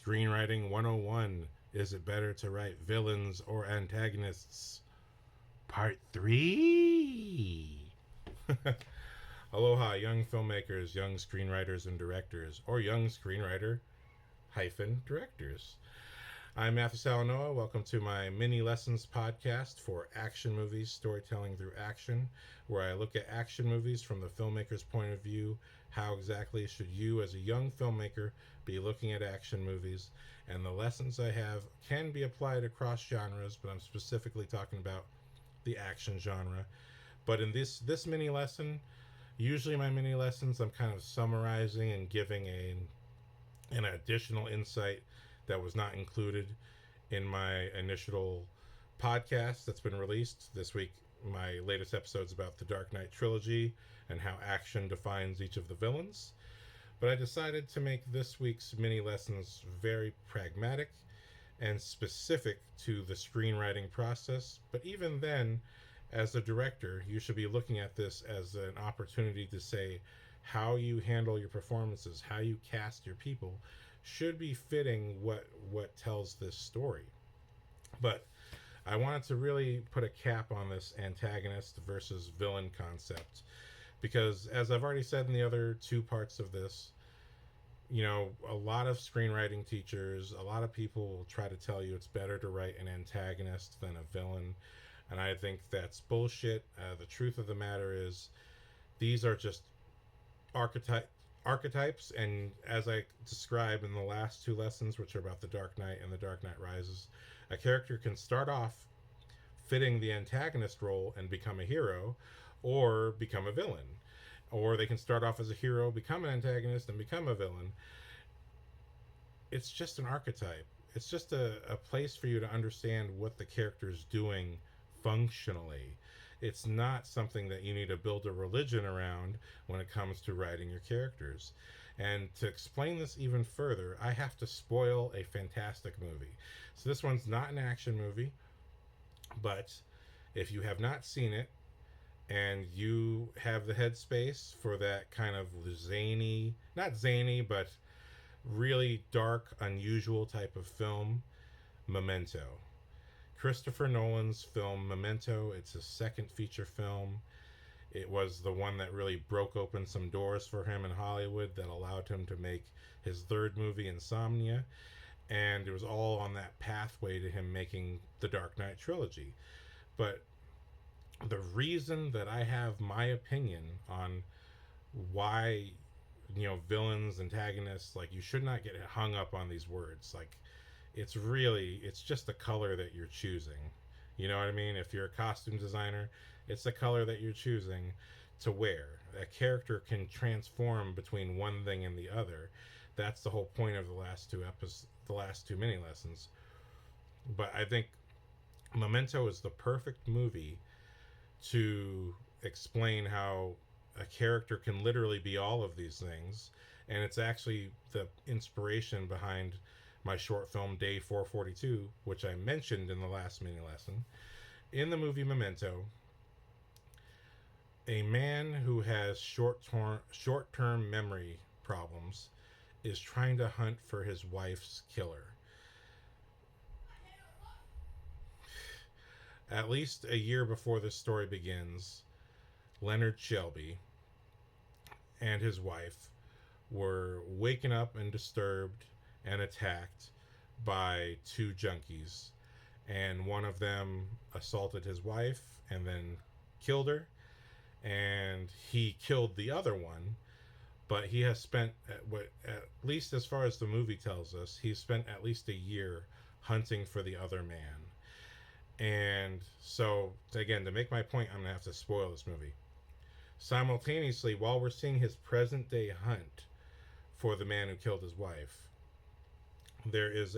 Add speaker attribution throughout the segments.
Speaker 1: Screenwriting 101. Is it better to write villains or antagonists? Part 3. Aloha, young filmmakers, young screenwriters and directors, or young screenwriter hyphen directors. I'm Matthew Salanoa. Welcome to my mini lessons podcast for action movies, storytelling through action, where I look at action movies from the filmmaker's point of view. How exactly should you, as a young filmmaker, be looking at action movies? And the lessons I have can be applied across genres, but I'm specifically talking about the action genre. But in this mini lesson, usually my mini lessons, I'm kind of summarizing and giving an additional insight that was not included in my initial podcast that's been released this week. My latest episode's about the Dark Knight trilogy and how action defines each of the villains. But I decided to make this week's mini lessons very pragmatic and specific to the screenwriting process. But even then, as a director, you should be looking at this as an opportunity to say how you handle your performances, how you cast your people, should be fitting what tells this story. But I wanted to really put a cap on this antagonist versus villain concept, because as I've already said in the other two parts of this, you know, a lot of screenwriting teachers, a lot of people will try to tell you it's better to write an antagonist than a villain, and I think that's bullshit. The truth of the matter is, these are just archetypes, and as I describe in the last two lessons, which are about the Dark Knight and the Dark Knight Rises, a character can start off fitting the antagonist role and become a hero, or become a villain, or they can start off as a hero, become an antagonist, and become a villain. It's just an archetype. It's just a place for you to understand what the character is doing functionally. It's not something that you need to build a religion around when it comes to writing your characters. And to explain this even further, I have to spoil a fantastic movie. So this one's not an action movie, but if you have not seen it and you have the headspace for that kind of zany, not zany, but really dark, unusual type of film, Memento. Christopher Nolan's film Memento. It's his second feature film. It was the one that really broke open some doors for him in Hollywood that allowed him to make his third movie, Insomnia. And it was all on that pathway to him making the Dark Knight trilogy. But the reason that I have my opinion on why, you know, villains, antagonists, like, you should not get hung up on these words. Like, it's just the color that you're choosing. You know what I mean? If you're a costume designer, it's the color that you're choosing to wear. A character can transform between one thing and the other. That's the whole point of the last two mini lessons. But I think Memento is the perfect movie to explain how a character can literally be all of these things, and it's actually the inspiration behind my short film Day 442, which I mentioned in the last mini lesson. In the movie Memento, a man who has short-term memory problems is trying to hunt for his wife's killer. At least a year before this story begins, Leonard Shelby and his wife were waken up and disturbed and attacked by two junkies, and one of them assaulted his wife and then killed her, and he killed the other one. But he has spent, at least as far as the movie tells us, he's spent at least a year hunting for the other man. And so, again, to make my point, I'm gonna have to spoil this movie. Simultaneously, while we're seeing his present day hunt for the man who killed his wife, there is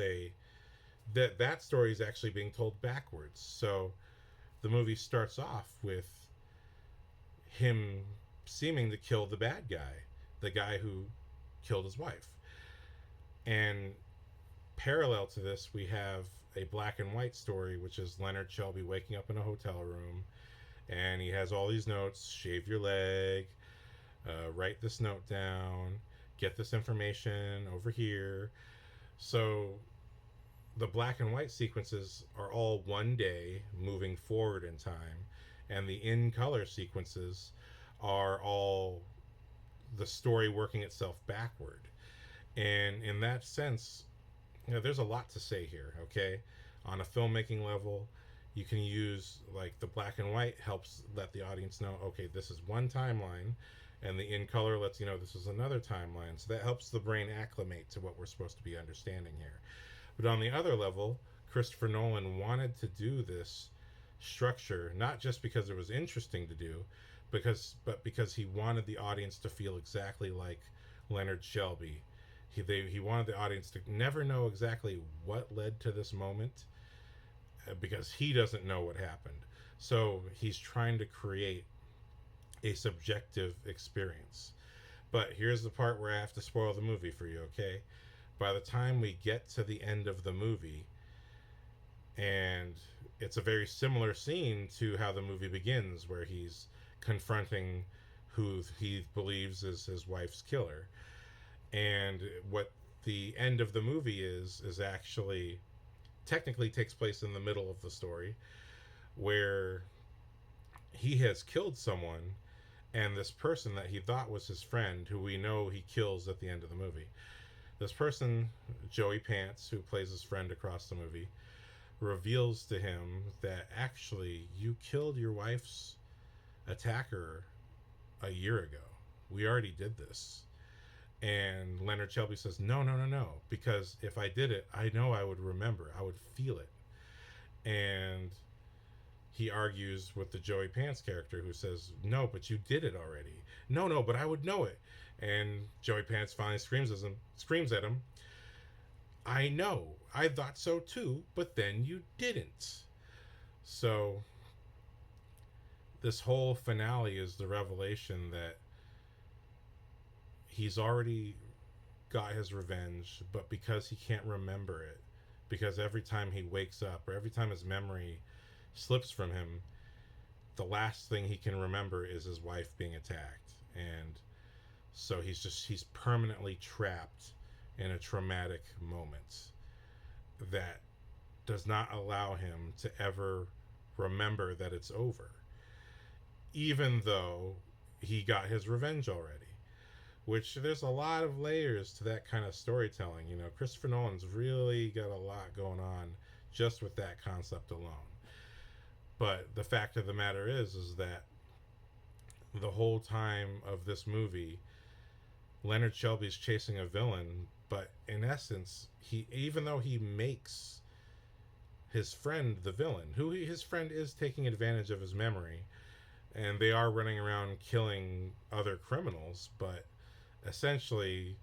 Speaker 1: that story is actually being told backwards. So the movie starts off with him seeming to kill the bad guy, the guy who killed his wife. And parallel to this, we have a black and white story, which is Leonard Shelby waking up in a hotel room, and he has all these notes: shave your leg, write this note down, get this information over here. So the black and white sequences are all one day moving forward in time, and the in color sequences are all the story working itself backward. And in that sense, there's a lot to say here, okay? On a filmmaking level, you can use like the black and white helps let the audience know, okay, this is one timeline, and the in color lets you know this is another timeline. So that helps the brain acclimate to what we're supposed to be understanding here. But on the other level, Christopher Nolan wanted to do this structure not just because it was interesting to do, but because he wanted the audience to feel exactly like Leonard Shelby. He wanted the audience to never know exactly what led to this moment because he doesn't know what happened. So he's trying to create a subjective experience. But here's the part where I have to spoil the movie for you, okay? By the time we get to the end of the movie, and it's a very similar scene to how the movie begins, where he's confronting who he believes is his wife's killer. And what the end of the movie is actually technically takes place in the middle of the story, where he has killed someone, and this person that he thought was his friend, who we know he kills at the end of the movie, this person, Joey Pants, who plays his friend across the movie, reveals to him that actually you killed your wife's attacker a year ago. We already did this. And Leonard Shelby says, no, no, no, no, because if I did it, I know I would remember. I would feel it. And he argues with the Joey Pants character who says, no, but you did it already. No, no, but I would know it. And Joey Pants finally screams at him, I know. I thought so too, but then you didn't. So this whole finale is the revelation that he's already got his revenge, but because he can't remember it, because every time he wakes up or every time his memory slips from him, the last thing he can remember is his wife being attacked. And so he's permanently trapped in a traumatic moment that does not allow him to ever remember that it's over, even though he got his revenge already. Which there's a lot of layers to that kind of storytelling. You know, Christopher Nolan's really got a lot going on just with that concept alone. But the fact of the matter is that the whole time of this movie, Leonard Shelby's chasing a villain, but in essence, even though he makes his friend the villain, his friend is taking advantage of his memory, and they are running around killing other criminals, but essentially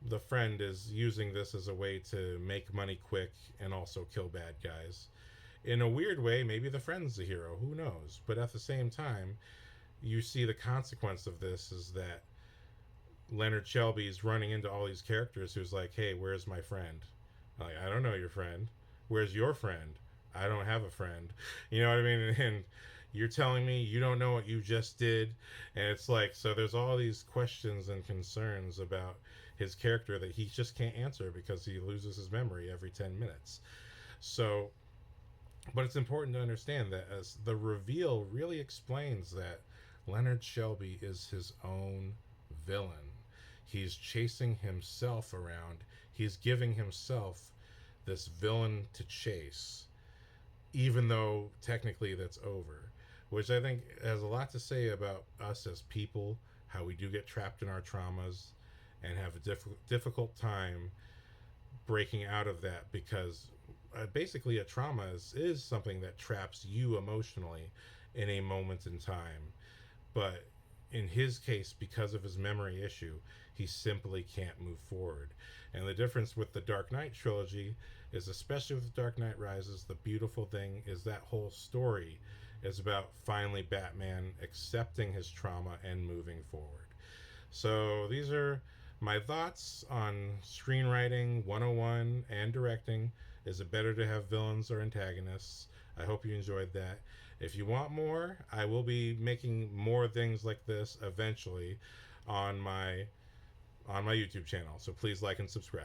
Speaker 1: the friend is using this as a way to make money quick and also kill bad guys. In a weird way, maybe the friend's the hero, who knows? But at the same time, you see the consequence of this is that Leonard Shelby's running into all these characters who's like, hey, where's my friend? Like, I don't know your friend. Where's your friend? I don't have a friend. You know what I mean? And you're telling me you don't know what you just did. And it's like, so there's all these questions and concerns about his character that he just can't answer because he loses his memory every 10 minutes. So, but it's important to understand that as the reveal really explains that Leonard Shelby is his own villain. He's chasing himself around. He's giving himself this villain to chase, even though technically that's over, which I think has a lot to say about us as people, how we do get trapped in our traumas and have a difficult time breaking out of that, because basically a trauma is something that traps you emotionally in a moment in time. But in his case, because of his memory issue, he simply can't move forward. And the difference with the Dark Knight trilogy is, especially with Dark Knight Rises, the beautiful thing is that whole story is about finally Batman accepting his trauma and moving forward. So these are my thoughts on screenwriting 101 and directing. Is it better to have villains or antagonists? I hope you enjoyed that. If you want more, I will be making more things like this eventually on my YouTube channel. So please like and subscribe.